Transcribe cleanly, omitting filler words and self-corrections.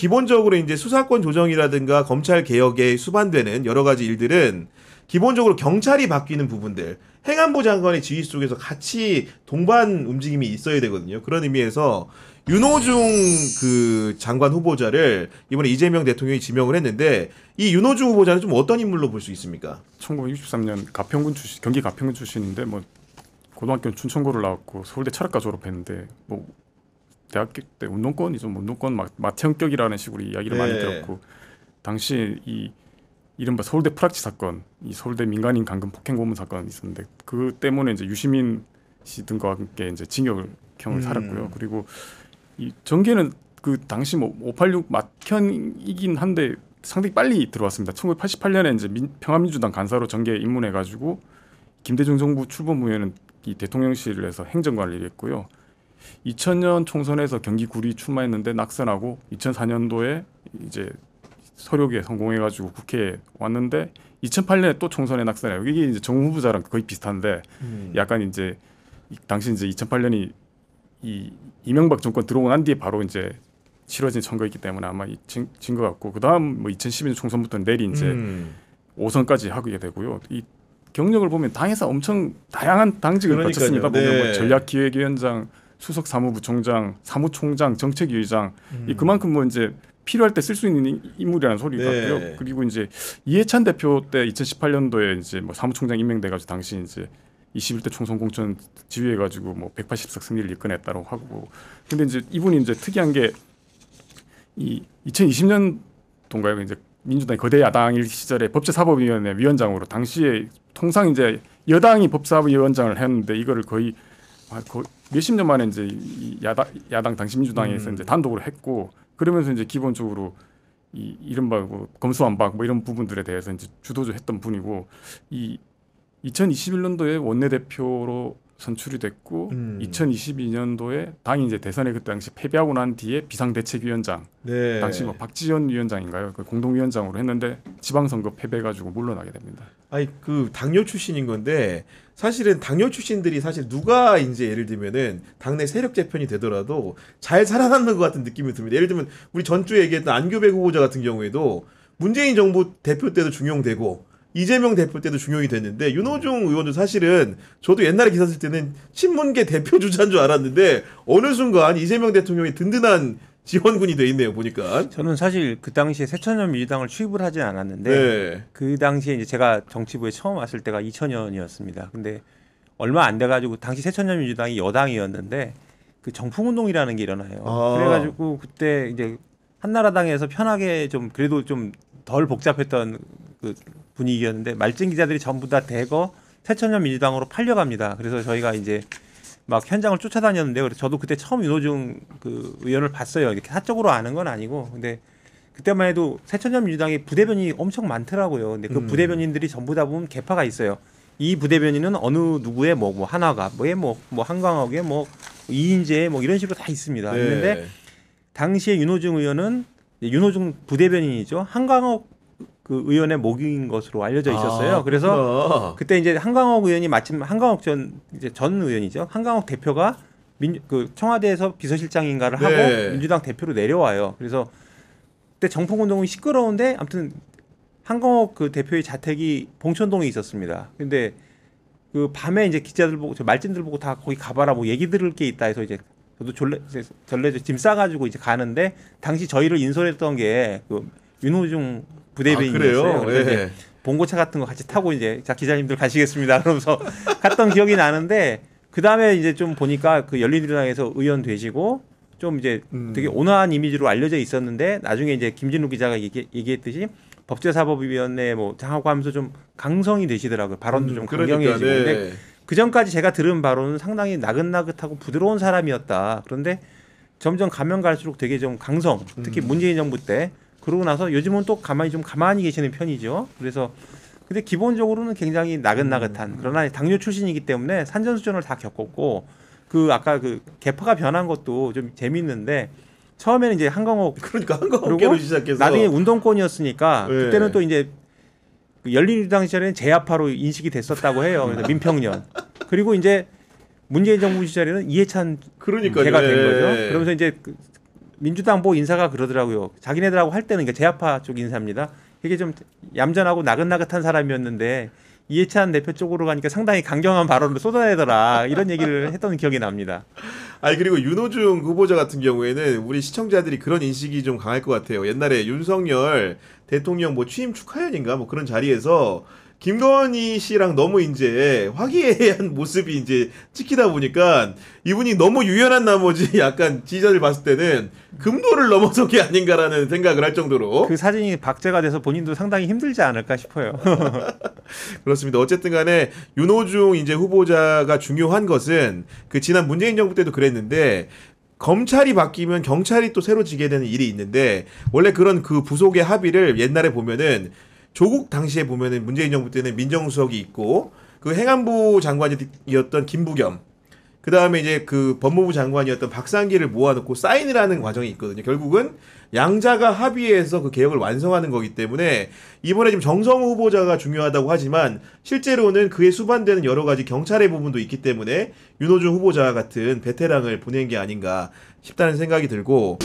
기본적으로 이제 수사권 조정이라든가 검찰 개혁에 수반되는 여러 가지 일들은 기본적으로 경찰이 바뀌는 부분들, 행안부 장관의 지휘 속에서 같이 동반 움직임이 있어야 되거든요. 그런 의미에서 윤호중 그 장관 후보자를 이번에 이재명 대통령이 지명을 했는데 이 윤호중 후보자는 좀 어떤 인물로 볼 수 있습니까? 1963년 가평군 출신, 경기 가평군 출신인데 뭐 고등학교는 춘천고를 나왔고 서울대 철학과 졸업했는데 뭐 대학교 때 운동권이죠. 운동권 마태형격이라는 식으로 이야기를 많이 들었고 당시 이 이른바 서울대 프락치 사건, 이 서울대 민간인 강금 폭행 고문 사건이 있었는데 그 때문에 이제 유시민 씨 등과 함께 이제 징역을 살았고요. 그리고 이 정계는 그 당시 뭐 586 막현이긴 한데 상당히 빨리 들어왔습니다. 1988년에 이제 평화민주당 간사로 정계에 입문해가지고 김대중 정부 출범 후에는 이 대통령실에서 행정관을 일했고요. 2000년 총선에서 경기 구리 출마했는데 낙선하고 2004년도에 이제 서력에 성공해가지고 국회에 왔는데 2008년에 또 총선에 낙선해요. 이게 이제 정 후보자랑 거의 비슷한데 약간 이제 당시 이제 2008년이 이 이명박 정권 들어오고 난 뒤에 바로 이제 치러진 선거이기 때문에 아마 진 것 같고 그 다음 뭐 2012년 총선부터는 내리 이제 5선까지 하게 되고요. 이 경력을 보면 당에서 엄청 다양한 당직을 거쳤습니다. 보면 뭐 전략기획위원장, 수석사무부총장, 사무총장, 정책위의장 이 그만큼 뭐 이제 필요할 때 쓸 수 있는 인물이라는 소리 같고요. 그리고 이제 이해찬 대표 때 2018년도에 이제 뭐 사무총장 임명돼가지고 당시 이제 21대 총선 공천 지휘해가지고 뭐 180석 승리를 이끌어냈다고 하고. 근데 이제 이분이 이제 특이한 게 이 2020년도인가요? 이제 민주당이 거대 야당일 시절에 법제사법위원회 위원장으로 당시에 통상 이제 여당이 법사위원장을 했는데 이거를 거의 몇십 년 만에 이제 이 야당 당시 민주당에서 이제 단독으로 했고 그러면서 이제 기본적으로 이 이른바 뭐 검수완박 뭐 이런 부분들에 대해서 이제 주도했던 분이고 이 2021년도에 원내대표로 선출이 됐고 2022년도에 당이 이제 대선에 그때 당시 패배하고 난 뒤에 비상대책위원장 당시 뭐 박지원 위원장인가요? 그 공동위원장으로 했는데 지방선거 패배해가지고 물러나게 됩니다. 아니 그 당뇨 출신인 건데 사실은 당뇨 출신들이 사실 누가 이제 예를 들면은 당내 세력 재편이 되더라도 잘 살아남는 것 같은 느낌이 듭니다. 예를 들면 우리 전주에 얘기했던 안교백 후보자 같은 경우에도 문재인 정부 대표 때도 중용되고 이재명 대표 때도 중용이 됐는데 윤호중 의원도 사실은 저도 옛날에 기사 쓸 때는 친문계 대표 주자인 줄 알았는데 어느 순간 이재명 대통령이 든든한 지원군이 돼 있네요. 보니까 저는 사실 그 당시에 새천년 민주당을 출입을 하진 않았는데 그 당시에 이제 제가 정치부에 처음 왔을 때가 2000년이었습니다. 근데 얼마 안 돼가지고 당시 새천년 민주당이 여당이었는데 그 정풍운동이라는 게 일어나요. 그래가지고 그때 이제 한나라당에서 편하게 좀 그래도 좀 덜 복잡했던 그 분위기였는데 말진 기자들이 전부 다 대거 새천년 민주당으로 팔려갑니다. 그래서 저희가 이제 막 현장을 쫓아다녔는데 그래서 저도 그때 처음 윤호중 그 의원을 봤어요. 이렇게 사적으로 아는 건 아니고 근데 그때만 해도 새천년 민주당에 부대변인이 엄청 많더라고요. 근데 그 부대변인들이 전부 다 보면 계파가 있어요. 이 부대변인은 어느 누구의 뭐 한화가 뭐 한광옥의 뭐 이인재 뭐 이런 식으로 다 있습니다. 있는데 당시에 윤호중 의원은 윤호중 부대변인이죠. 한광옥 그 의원의 목인 것으로 알려져 있었어요. 그래서 그때 이제 한광옥 의원이 마침 한광옥 전 의원이죠. 한광옥 대표가 그 청와대에서 비서실장인가를 하고 민주당 대표로 내려와요. 그래서 그때 정풍운동이 시끄러운데 아무튼 한광옥 그 대표의 자택이 봉천동에 있었습니다. 근데 그 밤에 이제 기자들 보고 말진들 보고 다 거기 가봐라 뭐 얘기 들을 게 있다 해서 이제 저도 전래 짐 싸가지고 이제 가는데 당시 저희를 인솔했던 게 그 윤호중 부대변인이었어요. 그래서 봉고차 같은 거 같이 타고 이제 자 기자님들 가시겠습니다. 그러면서 갔던 기억이 나는데 그 다음에 이제 좀 보니까 그 열린우리당에서 의원 되시고 좀 이제 되게 온화한 이미지로 알려져 있었는데 나중에 이제 김진우 기자가 얘기했듯이 법제사법위원회 뭐 장하고 하면서 좀 강성이 되시더라고요. 발언도 좀 강경해지고. 근데 그 전까지 제가 들은 바로는 상당히 나긋나긋하고 부드러운 사람이었다. 그런데 점점 가면 갈수록 되게 좀 강성, 특히 문재인 정부 때 그러고 나서 요즘은 또 가만히 계시는 편이죠. 그래서 근데 기본적으로는 굉장히 나긋나긋한 그러나 당뇨 출신이기 때문에 산전수전을 다 겪었고 그 아까 그 계파가 변한 것도 좀 재밌는데 처음에는 이제 한광옥 한광옥계로 시작해서 나중에 운동권이었으니까 그때는 또 이제 열린우리당 시절에는 제야파로 인식이 됐었다고 해요. 그래서 민평년 그리고 이제 문재인 정부 시절에는 이해찬 개가 된 거죠. 그러면서 이제 민주당보 인사가 그러더라고요. 자기네들하고 할 때는 그러니까 제아파 쪽 인사입니다. 이게 좀 얌전하고 나긋나긋한 사람이었는데 이해찬 대표 쪽으로 가니까 상당히 강경한 발언을 쏟아내더라 이런 얘기를 했던 기억이 납니다. 아니 그리고 윤호중 후보자 같은 경우에는 우리 시청자들이 그런 인식이 좀 강할 것 같아요. 옛날에 윤석열 대통령 뭐 취임 축하연인가 뭐 그런 자리에서 김건희 씨랑 너무 이제 화기애애한 모습이 이제 찍히다 보니까 이분이 너무 유연한 나머지 약간 지지자들 봤을 때는 금도를 넘어선 게 아닌가라는 생각을 할 정도로 그 사진이 박제가 돼서 본인도 상당히 힘들지 않을까 싶어요. 그렇습니다. 어쨌든 간에 윤호중 이제 후보자가 중요한 것은 그 지난 문재인 정부 때도 그랬는데 검찰이 바뀌면 경찰이 또 새로 지게 되는 일이 있는데 원래 그런 그 부속의 합의를 옛날에 보면은 조국 당시에 보면은 문재인 정부 때는 민정수석이 있고 그 행안부 장관이었던 김부겸 그 다음에 이제 그 법무부 장관이었던 박상기를 모아놓고 사인을 하는 과정이 있거든요. 결국은 양자가 합의해서 그 개혁을 완성하는 거기 때문에 이번에 지금 정성호 후보자가 중요하다고 하지만 실제로는 그에 수반되는 여러 가지 경찰의 부분도 있기 때문에 윤호중 후보자 같은 베테랑을 보낸 게 아닌가 싶다는 생각이 들고